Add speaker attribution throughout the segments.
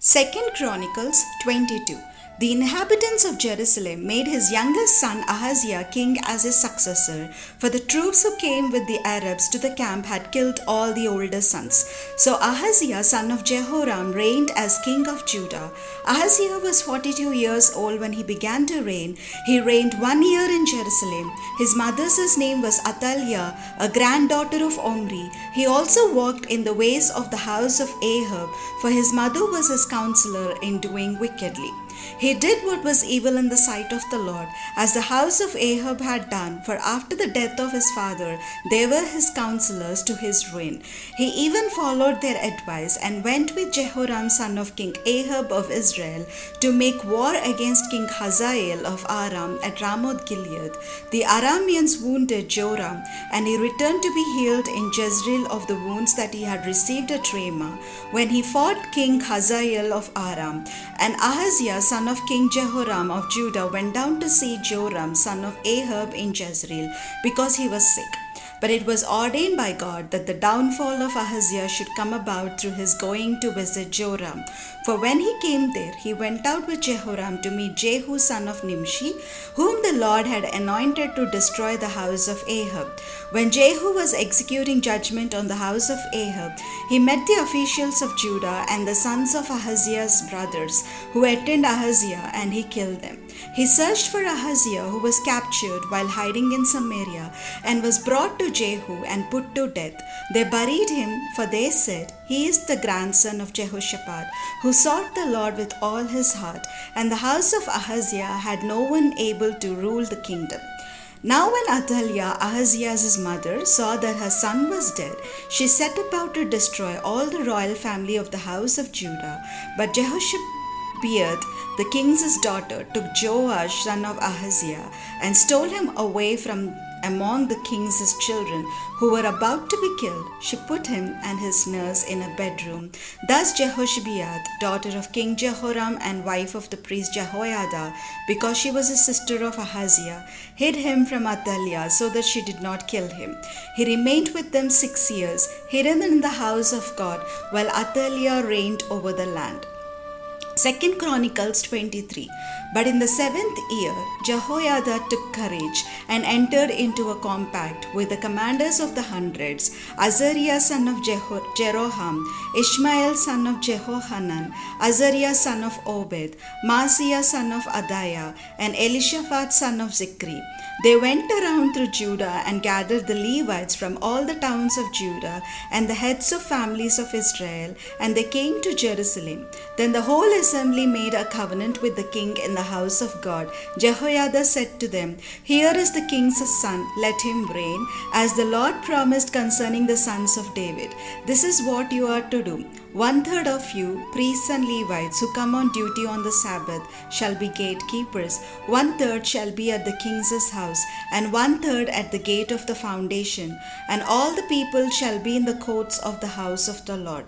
Speaker 1: 2 Chronicles 22. The inhabitants of Jerusalem made his youngest son Ahaziah king as his successor, for the troops who came with the Arabs to the camp had killed all the older sons. So Ahaziah, son of Jehoram, reigned as king of Judah. Ahaziah was 42 years old when he began to reign. He reigned 1 year in Jerusalem. His mother's name was Athaliah, a granddaughter of Omri. He also walked in the ways of the house of Ahab, for his mother was his counselor in doing wickedly. He did what was evil in the sight of the Lord, as the house of Ahab had done, for after the death of his father, they were his counselors to his ruin. He even followed their advice and went with Jehoram son of King Ahab of Israel to make war against King Hazael of Aram at Ramoth Gilead. The Arameans wounded Joram, and he returned to be healed in Jezreel of the wounds that he had received at Ramah, when he fought King Hazael of Aram. And Ahaziah son of King Jehoram of Judah went down to see Joram son of Ahab in Jezreel, because he was sick. But it was ordained by God that the downfall of Ahaziah should come about through his going to visit Joram. For when he came there, he went out with Jehoram to meet Jehu son of Nimshi, whom the Lord had anointed to destroy the house of Ahab. When Jehu was executing judgment on the house of Ahab, he met the officials of Judah and the sons of Ahaziah's brothers, who attended Ahaziah, and he killed them. He searched for Ahaziah, who was captured while hiding in Samaria, and was brought to Jehu and put to death. They buried him, for they said, "He is the grandson of Jehoshaphat, who sought the Lord with all his heart." And the house of Ahaziah had no one able to rule the kingdom. Now when Athaliah, Ahaziah's mother, saw that her son was dead, she set about to destroy all the royal family of the house of Judah. But Jehoshaphat, the king's daughter, took Joash, son of Ahaziah, and stole him away from among the king's children who were about to be killed. She put him and his nurse in a bedroom. Thus Jehoshaphat, daughter of King Jehoram and wife of the priest Jehoiada, because she was a sister of Ahaziah, hid him from Athaliah so that she did not kill him. He remained with them 6 years, hidden in the house of God, while Athaliah reigned over the land. 2 Chronicles 23. But in the 7th year, Jehoiada took courage and entered into a compact with the commanders of the hundreds, Azariah son of Jeroham, Ishmael son of Jehohanan, Azariah son of Obed, Maaseiah son of Adaiah, and Elishaphat son of Zikri. They went around through Judah and gathered the Levites from all the towns of Judah and the heads of families of Israel, and they came to Jerusalem. Then the whole assembly made a covenant with the king in the house of God. Jehoiada said to them, "Here is the king's son, let him reign, as the Lord promised concerning the sons of David. This is what you are to do. 1/3 of you, priests and Levites, who come on duty on the Sabbath, shall be gatekeepers. 1/3 shall be at the king's house, and 1/3 at the gate of the foundation, and all the people shall be in the courts of the house of the Lord.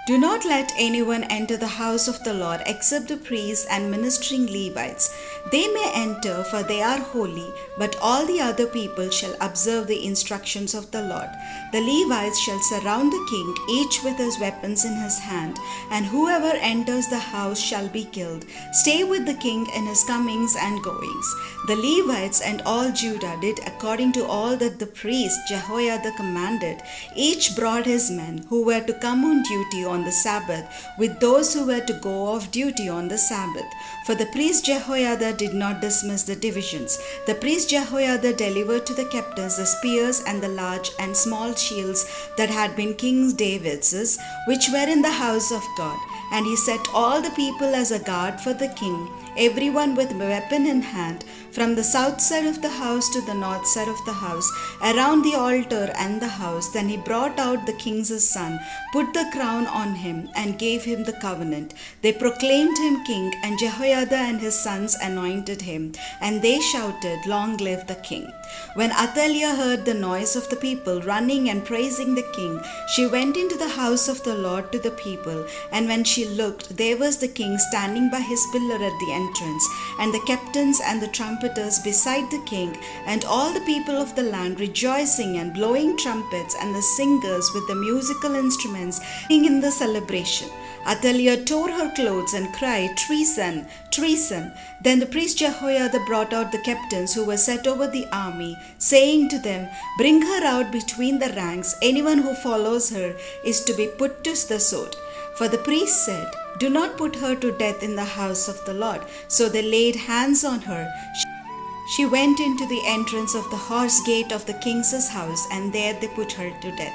Speaker 1: Do not let anyone enter the house of the Lord except the priests and ministering Levites. They may enter, for they are holy, but all the other people shall observe the instructions of the Lord. The Levites shall surround the king, each with his weapons in his hand, and whoever enters the house shall be killed. Stay with the king in his comings and goings." The Levites and all Judah did according to all that the priest Jehoiada commanded. Each brought his men who were to come on duty on the Sabbath with those who were to go off duty on the Sabbath. For the priest Jehoiada did not dismiss the divisions. The priest Jehoiada delivered to the captains the spears and the large and small shields that had been King David's, which were in the house of God. And he set all the people as a guard for the king, everyone with a weapon in hand, from the south side of the house to the north side of the house, around the altar and the house. Then he brought out the king's son, put the crown on him, and gave him the covenant. They proclaimed him king, and Jehoiada and his sons anointed him, and they shouted, "Long live the king." When Athaliah heard the noise of the people running and praising the king, she went into the house of the Lord to the people, and when she looked, there was the king standing by his pillar at the entrance, and the captains and the trumpeters beside the king, and all the people of the land rejoicing and blowing trumpets, and the singers with the musical instruments in the celebration. Athaliah tore her clothes and cried, "Treason! Treason!" Then the priest Jehoiada brought out the captains who were set over the army, saying to them, "Bring her out between the ranks. Anyone who follows her is to be put to the sword." For the priest said, "Do not put her to death in the house of the Lord." So they laid hands on her. She went into the entrance of the horse gate of the king's house, and there they put her to death.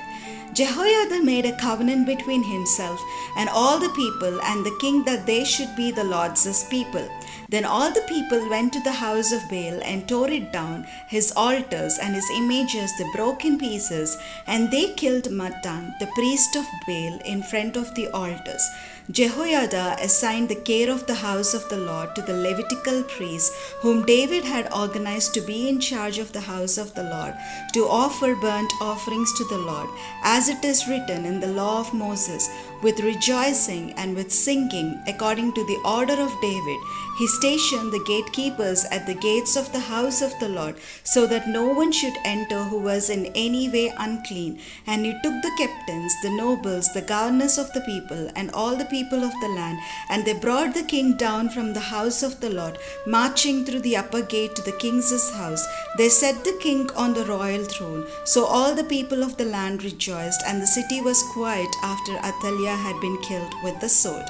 Speaker 1: Jehoiada made a covenant between himself and all the people and the king that they should be the Lord's people. Then all the people went to the house of Baal and tore it down, his altars and his images they broke in pieces, and they killed Mattan, the priest of Baal, in front of the altars. Jehoiada assigned the care of the house of the Lord to the Levitical priests, whom David had organized to be in charge of the house of the Lord, to offer burnt offerings to the Lord, as it is written in the law of Moses, with rejoicing and with singing, according to the order of David. He stationed the gatekeepers at the gates of the house of the Lord, so that no one should enter who was in any way unclean. And he took the captains, the nobles, the governors of the people, and all the people of the land, and they brought the king down from the house of the Lord, marching through the upper gate to the king's house. They set the king on the royal throne. So all the people of the land rejoiced, and the city was quiet after Athaliah had been killed with the sword.